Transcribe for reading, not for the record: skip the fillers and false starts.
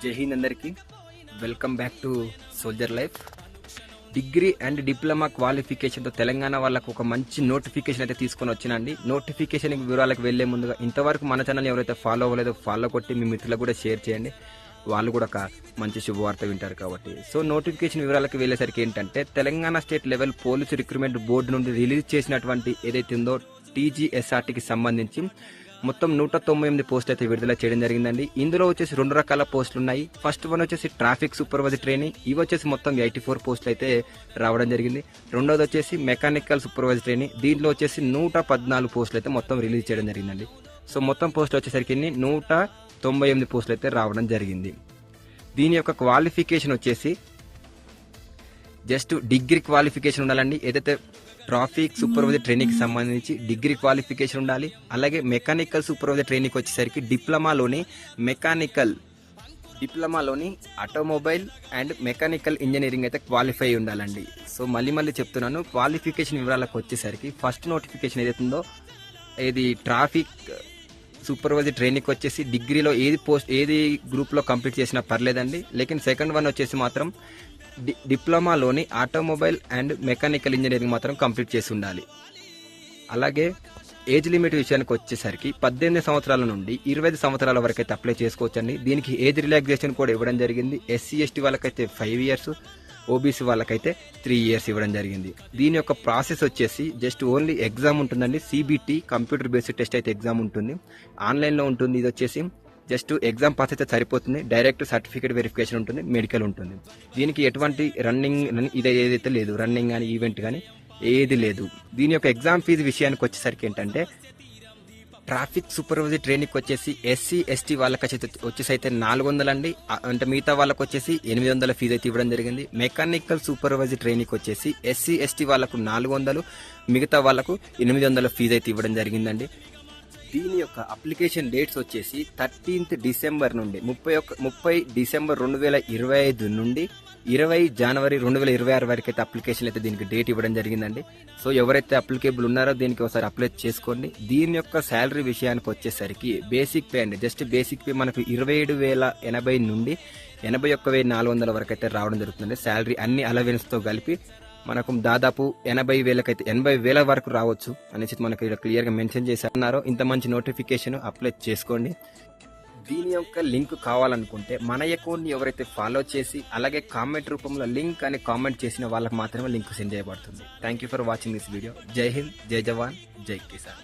జై హింద్ అందరికీ. Welcome back to soldier life. Degree and diploma క్వాలిఫికేషన్తో తెలంగాణ వాళ్ళకు ఒక మంచి నోటిఫికేషన్ అయితే తీసుకొని వచ్చినండి. నోటిఫికేషన్ వివరాలకు వెళ్లే ముందుగా ఇంతవరకు మన ఛానల్ ఎవరైతే ఫాలో అవ్వలేదో ఫాలో కొట్టి మీ మిత్రులకు కూడా షేర్ చేయండి. వాళ్ళు కూడా ఒక మంచి శుభవార్త వింటారు కాబట్టి. సో నోటిఫికేషన్ వివరాలకు వెళ్ళేసరికి ఏంటంటే, Telangana state level police recruitment board నుండి రిలీజ్ చేసినటువంటి ఏదైతే ఉందో టీజీఎస్ఆర్టీకి సంబంధించి మొత్తం 198 పోస్టులు అయితే విడుదల చేయడం జరిగిందండి. ఇందులో వచ్చేసి 2 రకాల పోస్టులు ఉన్నాయి. ఫస్ట్ వన్ వచ్చేసి ట్రాఫిక్ సూపర్వైజర్ ట్రైనింగ్, ఇవి వచ్చేసి మొత్తం 84 పోస్టులు అయితే రావడం జరిగింది. రెండోది వచ్చేసి మెకానికల్ సూపర్వైజర్ ట్రైనింగ్, దీంట్లో వచ్చేసి 114 పోస్టులు అయితే మొత్తం రిలీజ్ చేయడం జరిగిందండి. సో మొత్తం పోస్టులు వచ్చేసరికి 198 పోస్టులు అయితే రావడం జరిగింది. దీని యొక్క క్వాలిఫికేషన్ వచ్చేసి జస్ట్ డిగ్రీ క్వాలిఫికేషన్ ఉండాలండి. ఏదైతే ట్రాఫిక్ సూపర్వైజర్ ట్రైనింగ్కి సంబంధించి డిగ్రీ క్వాలిఫికేషన్ ఉండాలి. అలాగే మెకానికల్ సూపర్వైజర్ ట్రైనింగ్ వచ్చేసరికి డిప్లొమాలోని ఆటోమొబైల్ అండ్ మెకానికల్ ఇంజనీరింగ్ అయితే క్వాలిఫై ఉండాలండి. సో మళ్ళీ చెప్తున్నాను, క్వాలిఫికేషన్ వివరాలకు వచ్చేసరికి ఫస్ట్ నోటిఫికేషన్ ఏదైతుందో ఇది ట్రాఫిక్ సూపర్వైజర్ ట్రైనింగ్ వచ్చేసి డిగ్రీలో ఏది గ్రూప్లో కంప్లీట్ చేసినా పర్లేదండి. లేకిన్ సెకండ్ వన్ వచ్చేసి మాత్రం డిప్లొమాలోని ఆటోమొబైల్ అండ్ మెకానికల్ ఇంజనీరింగ్ మాత్రం కంప్లీట్ చేసి ఉండాలి. అలాగే ఏజ్ లిమిట్ విషయానికి వచ్చేసరికి 18 సంవత్సరాల నుండి 25 సంవత్సరాల వరకు అయితే అప్లై చేసుకోవచ్చండి. దీనికి ఏజ్ రిలాక్సేషన్ కూడా ఇవ్వడం జరిగింది. SC/ST వాళ్ళకైతే 5 ఇయర్స్, OBC వాళ్ళకైతే 3 ఇయర్స్ ఇవ్వడం జరిగింది. దీని యొక్క ప్రాసెస్ వచ్చేసి జస్ట్ ఓన్లీ ఎగ్జామ్ ఉంటుందండి. CBT కంప్యూటర్ బేస్డ్ టెస్ట్ అయితే ఎగ్జామ్ ఉంటుంది, ఆన్లైన్లో ఉంటుంది. ఇది వచ్చేసి జస్ట్ ఎగ్జామ్ పాస్ అయితే సరిపోతుంది. డైరెక్ట్ సర్టిఫికేట్ వెరిఫికేషన్ ఉంటుంది, మెడికల్ ఉంటుంది. దీనికి ఎటువంటి ఇది ఏదైతే లేదు, రన్నింగ్ కానీ ఈవెంట్ కానీ ఏది లేదు. దీని యొక్క ఎగ్జామ్ ఫీజు విషయానికి వచ్చేసరికి ఏంటంటే, ట్రాఫిక్ సూపర్వైజర్ ట్రైనింగ్ వచ్చేసి SC/ST వాళ్ళకి వచ్చేసి అయితే 400 అండి. అంటే మిగతా వాళ్ళకి వచ్చేసి 800 ఫీజు అయితే ఇవ్వడం జరిగింది. మెకానికల్ సూపర్వైజర్ ట్రైనింగ్ వచ్చేసి SC/ST వాళ్ళకు 400, మిగతా వాళ్ళకు 800 ఫీజు అయితే ఇవ్వడం జరిగిందండి. దీని యొక్క అప్లికేషన్ డేట్స్ వచ్చేసి 13th డిసెంబర్ నుండి 30 డిసెంబర్ 2025 నుండి 20 జనవరి 2026 వరకు అయితే అప్లికేషన్ అయితే దీనికి డేట్ ఇవ్వడం జరిగిందండి. సో ఎవరైతే అప్లికేబుల్ ఉన్నారో దీనికి ఒకసారి అప్లై చేసుకోండి. దీని యొక్క శాలరీ విషయానికి వచ్చేసరికి బేసిక్ పే అండి. జస్ట్ బేసిక్ పే మనకు 27,080 నుండి 81,400 వరకు అయితే రావడం జరుగుతుంది. శాలరీ అన్ని అలవెన్స్తో కలిపి మనకు దాదాపు 80,000 వరకు రావచ్చు అనేసి మనకు ఇక్కడ క్లియర్గా మెన్షన్ చేశారు. ఇంత మంచి నోటిఫికేషన్ అప్లై చేసుకోండి. దీని యొక్క లింక్ కావాలనుకుంటే మన అకౌంట్ని ఎవరైతే ఫాలో చేసి అలాగే కామెంట్ రూపంలో లింక్ అని కామెంట్ చేసిన వాళ్ళకి మాత్రమే లింక్ సెండ్ చేయబడుతుంది. Thank you for watching this video. జై హింద్, జై జవాన్, జై కిసాన్.